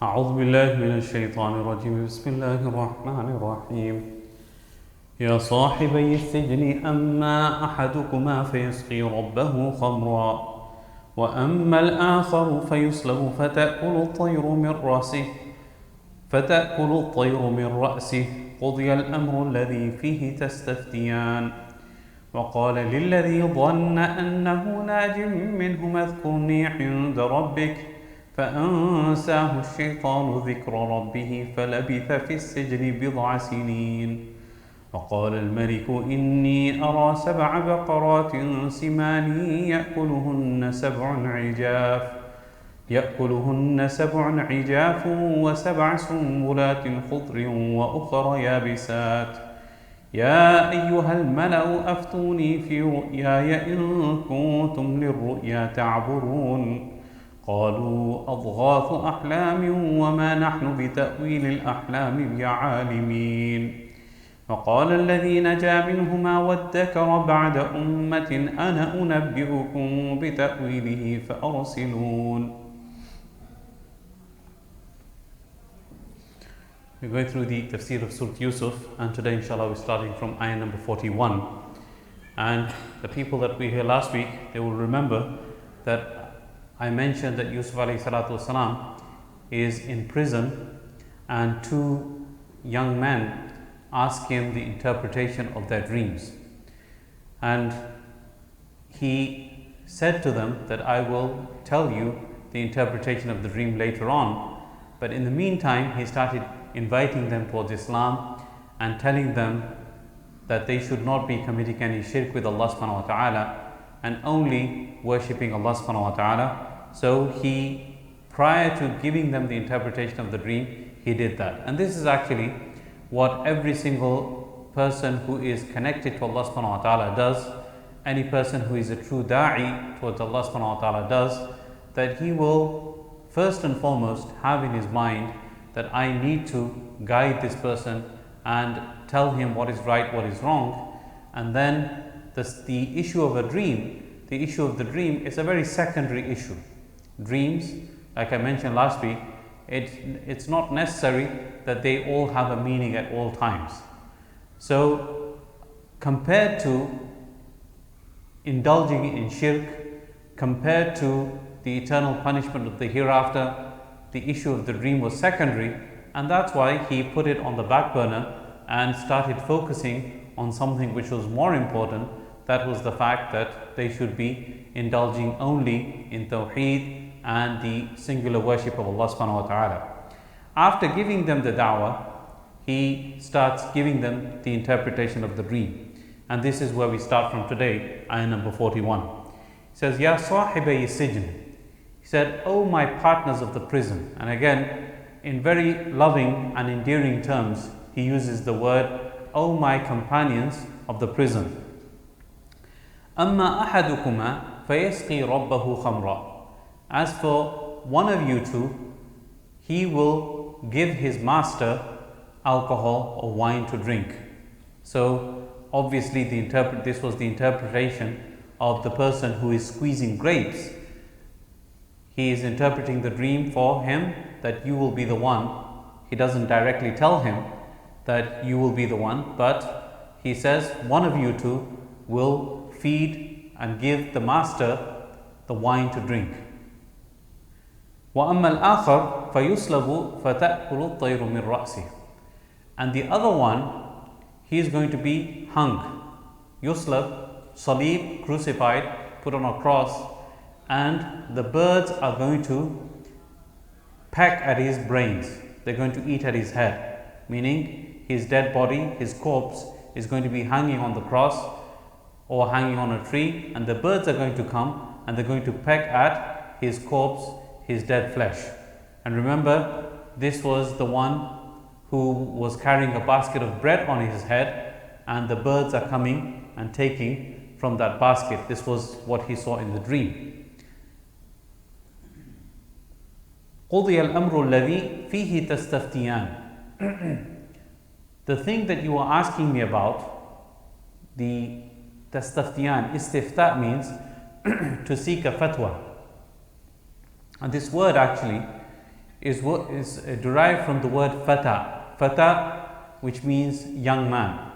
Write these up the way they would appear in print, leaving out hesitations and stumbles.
أعوذ بالله من الشيطان الرجيم بسم الله الرحمن الرحيم يا صاحبي السجن أما أحدكما فيسقي ربه خمرا وأما الآخر فيصلب فتأكل الطير من رأسه قضي الأمر الذي فيه تستفتيان وقال للذي ظن أنه ناج منهما اذكرني عند ربك فأنساه الشيطان ذكر ربه فلبث في السجن بضع سنين وقال الملك إني أرى 7 بقرات سمان يأكلهن سبع عجاف و7 سنبلات خضر وأخر يابسات يا أيها الملأ أفتوني في رؤياي إن كنتم للرؤيا تعبرون قالوا أضغاث أحلام وما نحن بتأويل الأحلام بعالمين وقال الذي نجا منهما وادكر بعد أمة أنا أنبئكم بتأويله فأرسلون. We're going through the Tafseer of Surah Yusuf, and today inshallah we're starting from Ayah number 41. And the people that were here last week, they will remember that I mentioned that Yusuf alayhi salatu wasalam is in prison and 2 young men ask him the interpretation of their dreams. And he said to them that I will tell you the interpretation of the dream later on. But in the meantime, he started inviting them towards Islam and telling them that they should not be committing any shirk with Allah subhanahu wa ta'ala and only worshipping Allah subhanahu wa ta'ala. So he, prior to giving them the interpretation of the dream, he did that. And this is actually what every single person who is connected to Allah subhanahu wa ta'ala does. Any person who is a true da'i towards Allah subhanahu wa ta'ala does, that he will first and foremost have in his mind that I need to guide this person and tell him what is right, what is wrong. And then the issue of the issue of the dream is a very secondary issue. Dreams, like I mentioned last week, it's not necessary that they all have a meaning at all times. So compared to indulging in shirk, compared to the eternal punishment of the hereafter, the issue of the dream was secondary, and that's why he put it on the back burner and started focusing on something which was more important. That was the fact that they should be indulging only in Tawheed and the singular worship of Allah subhanahu wa ta'ala. After giving them the da'wah, he starts giving them the interpretation of the dream. And this is where we start from today, ayah number 41. He says, Ya sahibai sijn. He said, "O my partners of the prison." And again, in very loving and endearing terms, he uses the word, "O my companions of the prison." أَمَّا أَحَدُكُمَا فَيَسْقِي رَبَّهُ خَمْرًا. As for one of you two, he will give his master alcohol or wine to drink. So obviously this was the interpretation of the person who is squeezing grapes. He is interpreting the dream for him that you will be the one. He doesn't directly tell him that you will be the one, but he says one of you two will feed and give the master the wine to drink. وَأَمَّا الْآخَرُ فَيُصْلَبُ فَتَأْكُلُ الطَّيْرُ مِنْ رَأْسِهِ. And the other one, he is going to be hung. Yuslab, salib, crucified, put on a cross, and the birds are going to peck at his brains. They're going to eat at his head, meaning his dead body, his corpse, is going to be hanging on the cross or hanging on a tree, and the birds are going to come and they're going to peck at his corpse, his dead flesh. And remember, this was the one who was carrying a basket of bread on his head, and the birds are coming and taking from that basket. This was what he saw in the dream. قُضِيَ الْأَمْرُ الَّذِي فِيهِ تَسْتَفْتِيَانِ. The thing that you are asking me about, the tastaftiyan, istifta means to seek a fatwa. And this word actually is derived from the word fata. Fata, which means young man.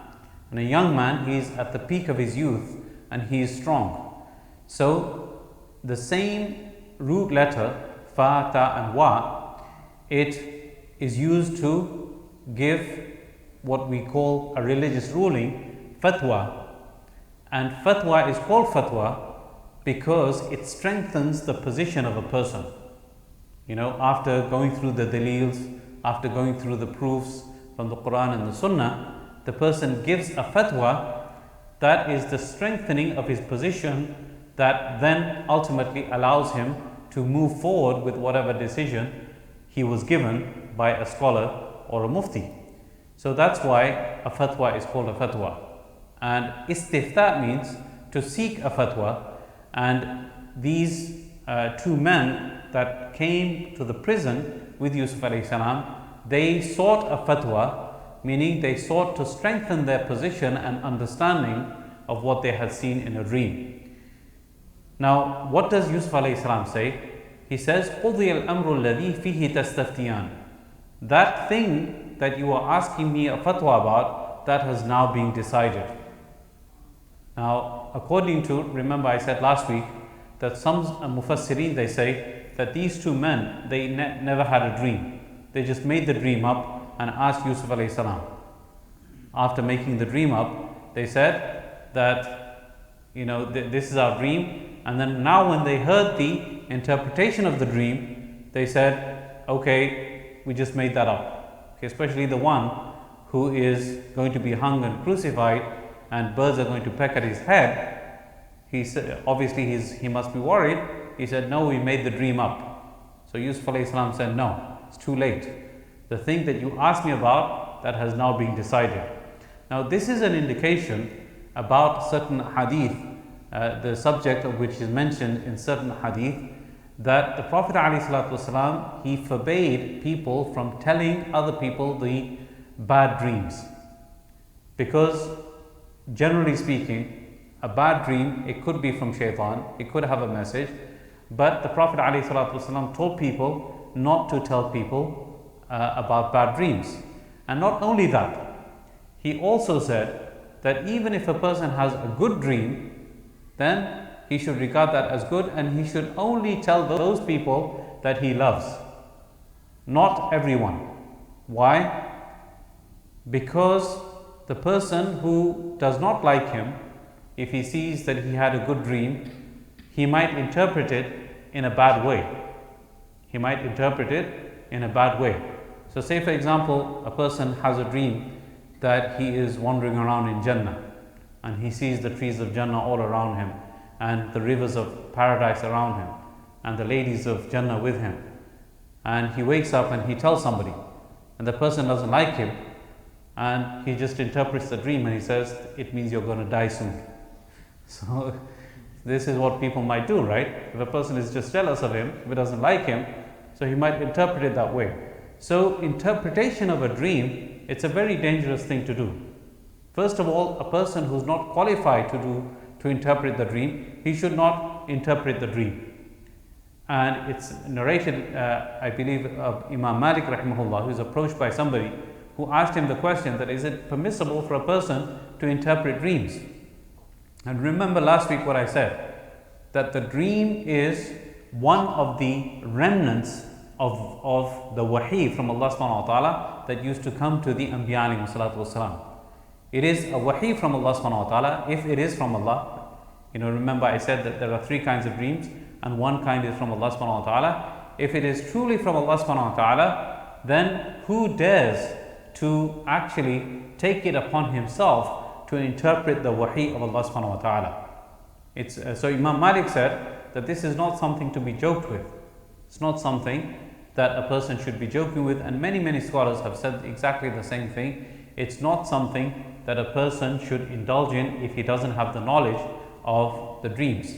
And a young man, he is at the peak of his youth and he is strong. So the same root letter, fa, ta and wa, it is used to give what we call a religious ruling, fatwa. And fatwa is called fatwa because it strengthens the position of a person. You know, after going through the dalils, after going through the proofs from the Quran and the Sunnah, the person gives a fatwa that is the strengthening of his position, that then ultimately allows him to move forward with whatever decision he was given by a scholar or a mufti. So that's why a fatwa is called a fatwa. And istifta means to seek a fatwa. And these two men that came to the prison with Yusuf alayhi salam, they sought a fatwa, meaning they sought to strengthen their position and understanding of what they had seen in a dream. Now, what does Yusuf alayhi salam say? He says, قُضِيَ الْأَمْرُ الَّذِي فِيهِ تَسْتَفْتِيَانِ. That thing that you are asking me a fatwa about, that has now been decided. Now, according to, remember I said last week that some mufassirin, they say that these two men, they never had a dream. They just made the dream up and asked Yusuf alayhi salam. After making the dream up, they said that, you know, this is our dream. And then now when they heard the interpretation of the dream, they said, okay, we just made that up. Okay, especially the one who is going to be hung and crucified and birds are going to peck at his head. He said, obviously he must be worried. He said, no, we made the dream up. So Yusuf alayhi salam said, no, it's too late. The thing that you asked me about, that has now been decided. Now this is an indication about certain hadith, the subject of which is mentioned in certain hadith, that the Prophet ﷺ, he forbade people from telling other people the bad dreams. Because generally speaking, a bad dream, it could be from shaitan, it could have a message, but the Prophet ﷺ told people not to tell people about bad dreams. And not only that, he also said that even if a person has a good dream, then he should regard that as good, and he should only tell those people that he loves, not everyone. Why? Because the person who does not like him, if he sees that he had a good dream, he might interpret it in a bad way. He might interpret it in a bad way. So say for example, a person has a dream that he is wandering around in Jannah and he sees the trees of Jannah all around him and the rivers of paradise around him and the ladies of Jannah with him, and he wakes up and he tells somebody and the person doesn't like him, and he just interprets the dream and he says, it means you're going to die soon. So this is what people might do, right? If a person is just jealous of him, if he doesn't like him, so he might interpret it that way. So interpretation of a dream, it's a very dangerous thing to do. First of all, a person who's not qualified to interpret the dream, he should not interpret the dream. And it's narrated, I believe, of Imam Malik rahimahullah, who is approached by somebody who asked him the question that is it permissible for a person to interpret dreams? And remember last week what I said, that the dream is one of the remnants of the wahi from Allah subhanahu wa ta'ala that used to come to the Anbiya alayhi salatu wasalam. It is a wahi from Allah subhanahu wa ta'ala if it is from Allah. You know, remember I said that there are three kinds of dreams and one kind is from Allah subhanahu wa ta'ala. If it is truly from Allah subhanahu wa ta'ala, then who dares to actually take it upon himself to interpret the wahi of Allah subhanahu wa ta'ala? So Imam Malik said that this is not something to be joked with. It's not something that a person should be joking with, and many scholars have said exactly the same thing. It's not something that a person should indulge in if he doesn't have the knowledge of the dreams.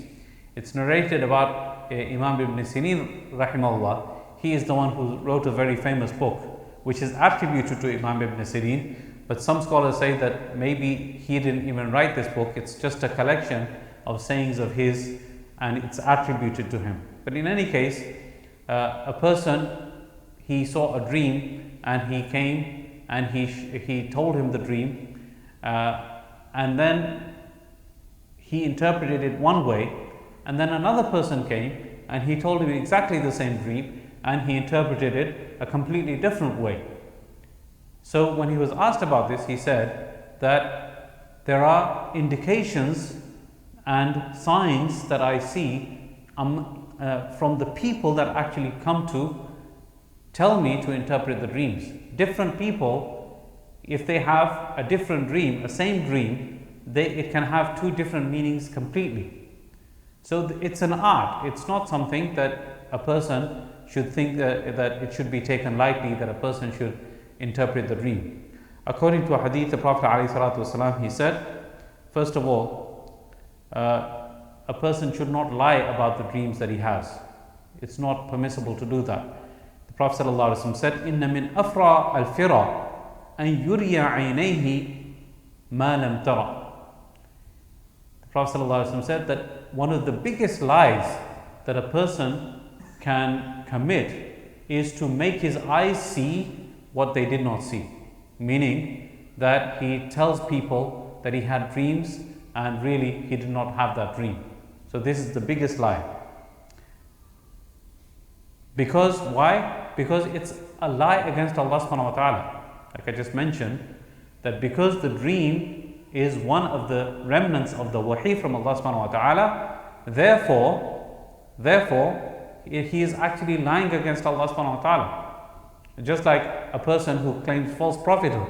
It's narrated about Imam Ibn Sirin rahimahullah. He is the one who wrote a very famous book which is attributed to Imam Ibn Sirin, but some scholars say that maybe he didn't even write this book. It's just a collection of sayings of his and it's attributed to him. But in any case, a person, he saw a dream and he came and he told him the dream, and then he interpreted it one way, and then another person came and he told him exactly the same dream and he interpreted it a completely different way. So when he was asked about this, he said that there are indications and signs that I see from the people that actually come to tell me to interpret the dreams. Different people, if they have a different dream, a same dream, it can have two different meanings completely. So it's an art. It's not something that a person should think that it should be taken lightly, that a person should interpret the dream. According to a hadith, the Prophet ﷺ, he said, first of all, a person should not lie about the dreams that he has. It's not permissible to do that. The Prophet ﷺ said, "Inna min afra al-fira an yuriya aynayhi ma lam tara." The Prophet ﷺ said that one of the biggest lies that a person can commit is to make his eyes see what they did not see. Meaning that he tells people that he had dreams and really he did not have that dream. So this is the biggest lie. Because why? Because it's a lie against Allah subhanahu wa ta'ala. Like I just mentioned, that because the dream is one of the remnants of the wahi from Allah subhanahu wa ta'ala, therefore he is actually lying against Allah subhanahu wa ta'ala. Just like a person who claims false prophethood,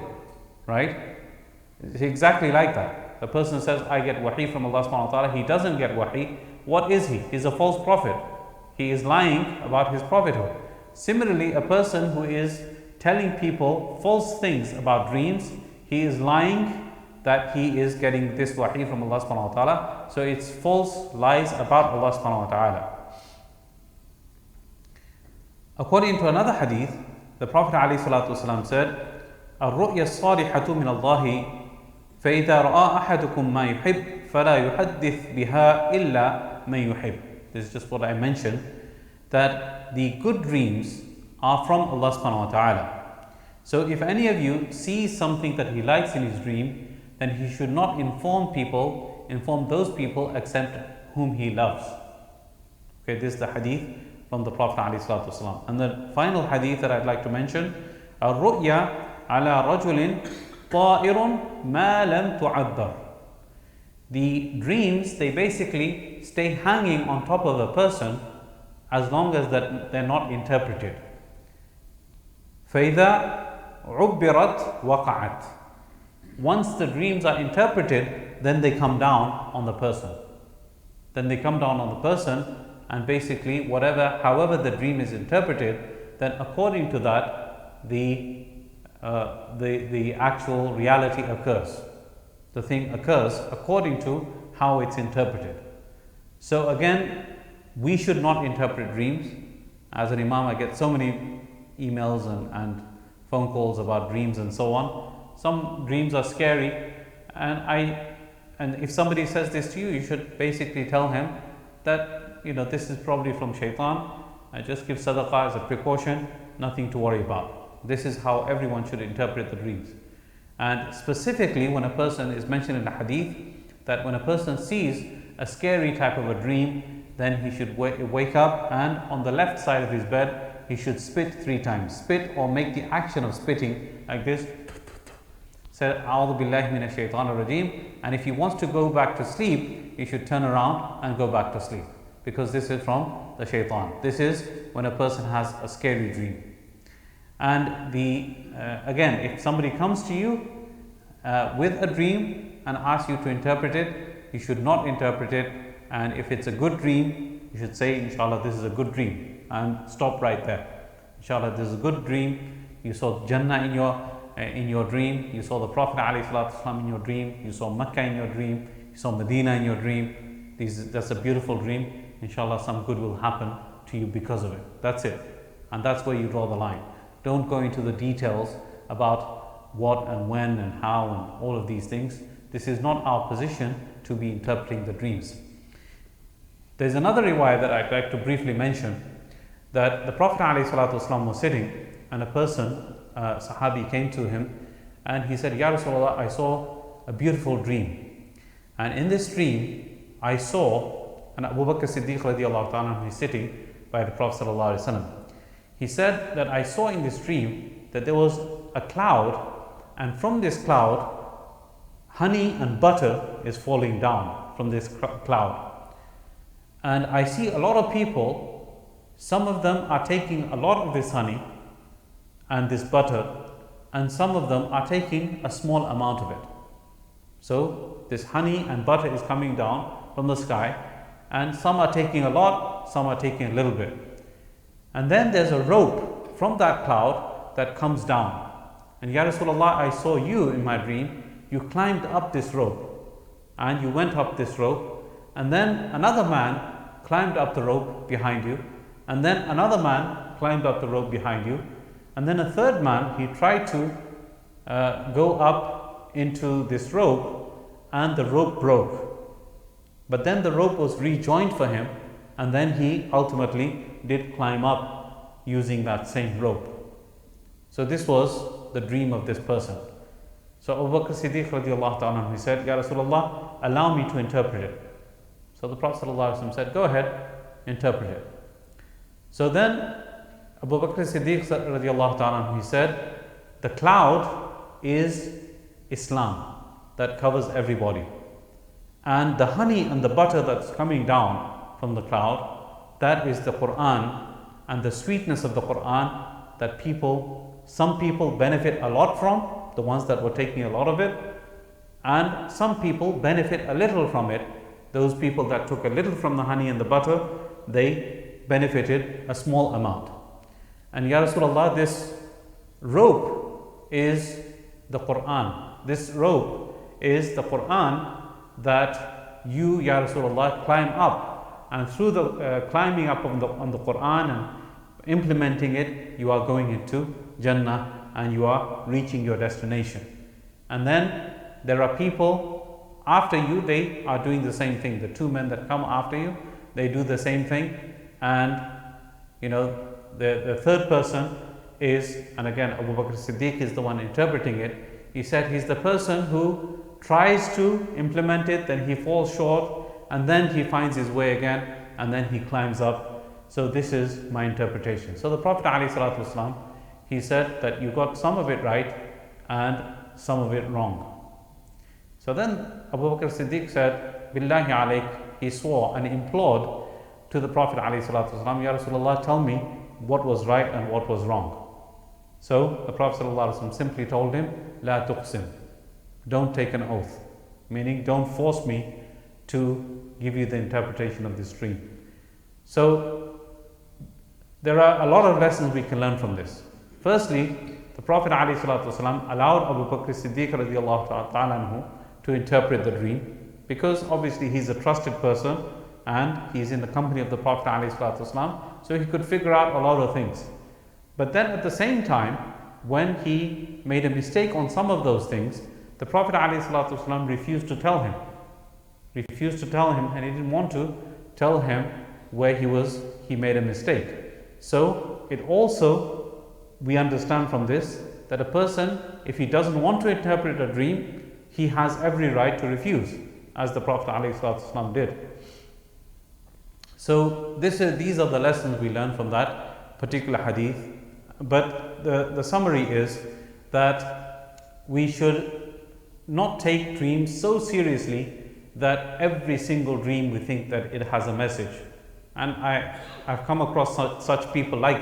right? It's exactly like that. The person says, I get wahi from Allah subhanahu wa ta'ala. He doesn't get wahi. What is he? He's a false prophet. He is lying about his prophethood. Similarly, a person who is telling people false things about dreams, he is lying that he is getting this wahi from Allah subhanahu wa ta'ala. So it's false lies about Allah subhanahu wa ta'ala. According to another hadith, the Prophet ﷺ said, الرؤيا الصالحة من الله فإذا رأى أحدكم ما يحب فلا يحدث بها إلا من يحب. This is just what I mentioned, that the good dreams are from Allah subhanahu wa ta'ala. So if any of you sees something that he likes in his dream, then he should not inform those people except whom he loves. Okay, this is the hadith from the Prophet ﷺ. And the final hadith that I'd like to mention, الرؤيا على رجل طائر ما لم تعذر. The dreams, they basically stay hanging on top of a person as long as that they're not interpreted. فإذا عبرت وقعت. Once the dreams are interpreted, then they come down on the person. And basically however the dream is interpreted, then according to that the actual reality occurs. The thing occurs according to how it's interpreted. So again, we should not interpret dreams. As an Imam, I get so many emails and phone calls about dreams and so on. Some dreams are scary, and if somebody says this to you, you should basically tell him that this is probably from shaitan. I just give sadaqah as a precaution, nothing to worry about. This is how everyone should interpret the dreams. And specifically when a person is mentioned in the hadith, that when a person sees a scary type of a dream, then he should wake up and on the left side of his bed, he should spit 3 times. Spit or make the action of spitting like this. Say, A'udhu billahi minash shaitanir rajeem. And if he wants to go back to sleep, he should turn around and go back to sleep. Because this is from the shaitan. This is when a person has a scary dream. And again, if somebody comes to you with a dream and asks you to interpret it, you should not interpret it. And if it's a good dream, you should say, Inshallah, this is a good dream, and stop right there. Inshallah, this is a good dream. You saw Jannah in your dream. You saw the Prophet ﷺ in your dream. You saw Mecca in your dream. You saw Medina in your dream. That's a beautiful dream. Inshallah, some good will happen to you because of it. That's it. And that's where you draw the line. Don't go into the details about what and when and how and all of these things. This is not our position to be interpreting the dreams. There's another riwayah that I'd like to briefly mention, that the Prophet ﷺ was sitting and a person, Sahabi, came to him and he said, Ya Rasulullah, I saw a beautiful dream. And in this dream, I saw, and Abu Bakr Siddiq radiallahu ta'ala is sitting by the Prophet sallallahu alaihi wasallam. He said that I saw in this dream that there was a cloud, and from this cloud, honey and butter is falling down from this cloud. And I see a lot of people, some of them are taking a lot of this honey and this butter, and some of them are taking a small amount of it. So this honey and butter is coming down from the sky, and some are taking a lot, some are taking a little bit. And then there's a rope from that cloud that comes down. And Ya Rasulullah, I saw you in my dream, you climbed up this rope, and you went up this rope, and then another man climbed up the rope behind you, and then another man climbed up the rope behind you, and then a third man, he tried to go up into this rope, and the rope broke. But then the rope was rejoined for him, and then he ultimately did climb up using that same rope. So this was the dream of this person. So Abu Bakr Siddiq radiallahu ta'ala, he said, Ya Rasulullah, allow me to interpret it. So the Prophet sallallahu alaihi wasallam said, go ahead, interpret it. So then Abu Bakr Siddiq radiallahu ta'ala, he said, the cloud is Islam that covers everybody. And the honey and the butter that's coming down from the cloud, that is the Quran and the sweetness of the Quran that some people benefit a lot from, the ones that were taking a lot of it, and some people benefit a little from it. Those people that took a little from the honey and the butter, they benefited a small amount. And Ya Rasulullah, this rope is the Quran. This rope is the Quran that you, Ya Rasulullah, climb up, and through the climbing up on the Quran and implementing it, you are going into Jannah and you are reaching your destination. And then there are people after you, they are doing the same thing. The two men that come after you, they do the same thing. And the third person is, and again Abu Bakr Siddiq is the one interpreting it, he said he's the person who tries to implement it, then he falls short, and then he finds his way again, and then he climbs up. So this is my interpretation. So the Prophet ﷺ, he said that you got some of it right and some of it wrong. So then Abu Bakr Siddiq said, Billahi alayk, he swore and implored to the Prophet ﷺ, Ya Rasulullah, tell me what was right and what was wrong. So the Prophet ﷺ simply told him, La tuqsim, don't take an oath, meaning don't force me to give you the interpretation of this dream. So there are a lot of lessons we can learn from this. Firstly, the Prophet ﷺ allowed Abu Bakr Siddiq radiallahu ta'ala anhu to interpret the dream, because obviously he's a trusted person and he's in the company of the Prophet ﷺ, so he could figure out a lot of things. But then at the same time, when he made a mistake on some of those things, the Prophet ﷺ refused to tell him, and he didn't want to tell him where he made a mistake. So it also, we understand from this that a person, if he doesn't want to interpret a dream, he has every right to refuse, as the Prophet ﷺ did. So these are the lessons we learn from that particular hadith. But the summary is that we should not take dreams so seriously that every single dream we think that it has a message. And I've come across such people like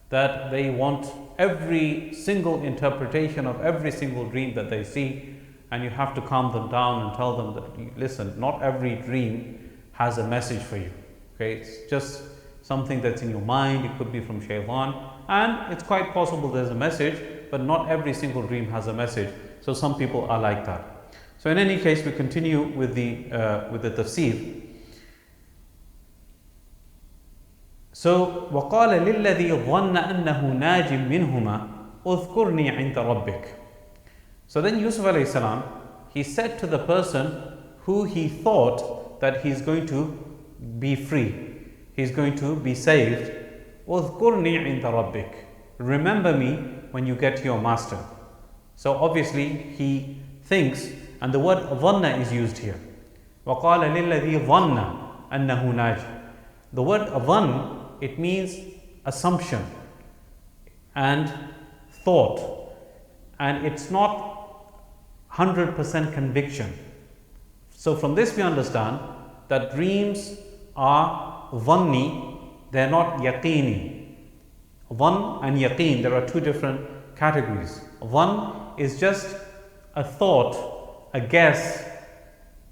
that they want every single interpretation of every single dream that they see, and you have to calm them down and tell them that, listen, not every dream has a message for you. Okay, it's just something that's in your mind. It could be from Shaitan, and it's quite possible there's a message, but not every single dream has a message. So some people are like that. So in any case, we continue with the tafsir. So وَقَالَ لِلَّذِي ظَنَّ أَنَّهُ نَاجٍ مِّنْهُمَا اذْكُرْنِي عِنْدَ رَبِّكَ. So then Yousuf alayhi salam, he said to the person who he thought that he's going to be free, he's going to be saved, اذْكُرْنِي عِنْدَ رَبِّكَ, remember me when you get to your master. So obviously he thinks, and the word dhanna is used here. وَقَالَ لِلَّذِي ظَنَّ أَنَّهُ نَاجٍ. The word dhann, it means assumption and thought, and it's not 100% conviction. So from this we understand that dreams are dhanni, they are not yaqini. Dhann and yaqeen, there are two different categories. Dhann is just a thought, a guess,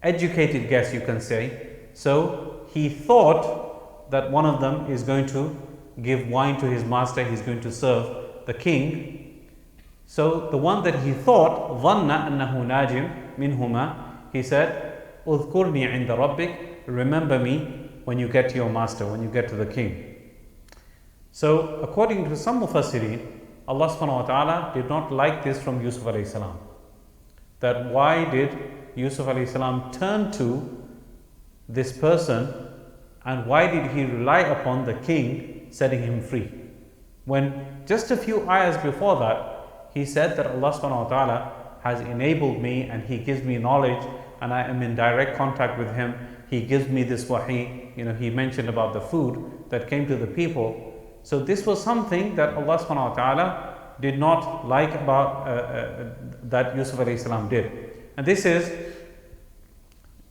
educated guess you can say. So he thought that one of them is going to give wine to his master, he's going to serve the king. So the one that he thought, ظَنَّ أَنَّهُ نَاجٍ مِنْهُمَا, he said, اذْكُرْنِي عِنْدَ رَبِّكَ, remember me when you get to your master, when you get to the king. So according to some Mufassirin, Allah subhanahu wa ta'ala did not like this from Yusuf alayhi salam. That why did Yusuf alayhi salam turn to this person, and why did he rely upon the king setting him free? When just a few ayahs before that, he said that Allah subhanahu wa ta'ala has enabled me and he gives me knowledge and I am in direct contact with him. He gives me this wahi. He mentioned about the food that came to the people. So this was something that Allah subhanahu wa ta'ala did not like about that Yusuf alayhi salam did. And this is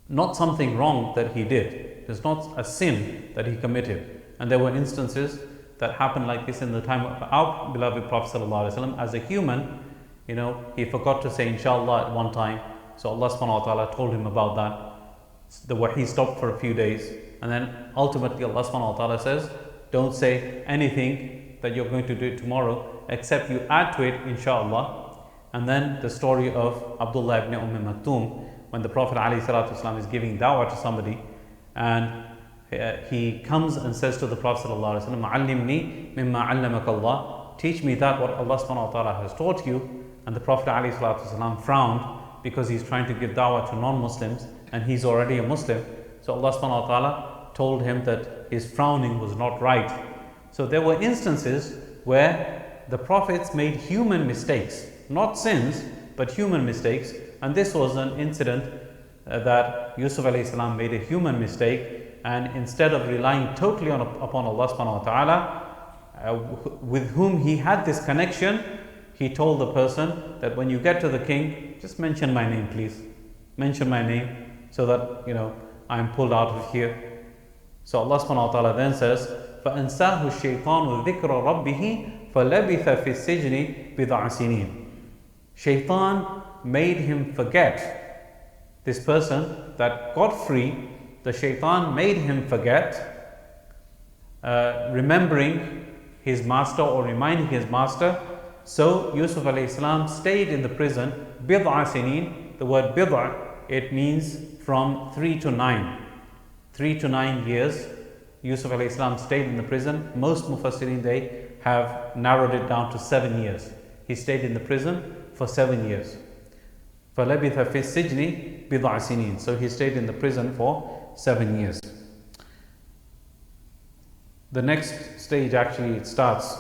not something wrong that he did. It's not a sin that he committed. And there were instances that happened like this in the time of our beloved Prophet sallallahu alaihi wasallam. As a human, he forgot to say inshallah at one time. So Allah subhanahu wa ta'ala told him about that. The wahi stopped for a few days. And then ultimately Allah subhanahu wa ta'ala says, don't say anything that you're going to do tomorrow, except you add to it inshallah. And then the story of Abdullah ibn Maktoum, when the Prophet ﷺ is giving da'wah to somebody, and he comes and says to the Prophet ﷺ, "Allimni mimma allamaka Allah," teach me that what Allah subhanahu wa ta'ala has taught you. And the Prophet ﷺ frowned because he's trying to give da'wah to non-Muslims and he's already a Muslim. So Allah subhanahu wa ta'ala told him that his frowning was not right. So there were instances where the prophets made human mistakes, not sins, but human mistakes. And this was an incident that Yusuf alayhi salam made a human mistake, and instead of relying totally upon Allah subhanahu wa ta'ala, with whom he had this connection, he told the person that when you get to the king, just mention my name please. Mention my name so that I'm pulled out of here. So Allah subhanahu wa ta'ala then says, فَأَنْسَاهُ الشَّيْطَانُ ذِكْرَ رَبِّهِ فَلَبِثَ فِي السِّجْنِ بِضْعَ سِنِينَ. Shaitan made him forget, this person that got free, the shaitan made him forget remembering his master or reminding his master. So Yusuf alayhi salam stayed in the prison, bid'a sinin. The word bid'a, it means from 3 to 9. 3 to 9 years Yusuf alayhi salam stayed in the prison. Most Mufassirin, they have narrowed it down to 7 years. He stayed in the prison for 7 years. فَلَبِثَ فِي السِّجْنِ بِضْعَ سِنِينَ. So he stayed in the prison for 7 years. The next stage actually it starts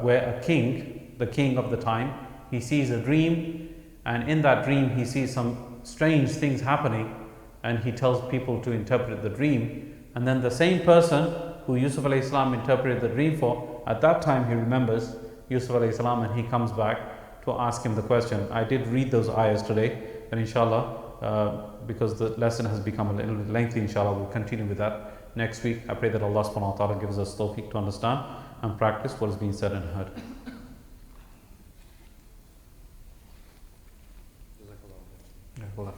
where a king, the king of the time, he sees a dream, and in that dream he sees some strange things happening, and he tells people to interpret the dream. And then the same person who Yusuf alayhi salam interpreted the dream for, at that time he remembers Yusuf alayhi salam, and he comes back to ask him the question. I did read those ayahs today, and inshallah, because the lesson has become a little bit lengthy, inshallah we'll continue with that next week. I pray that Allah subhanahu wa ta'ala gives us tawfiq to understand and practice what is being said and heard. Jazakallah.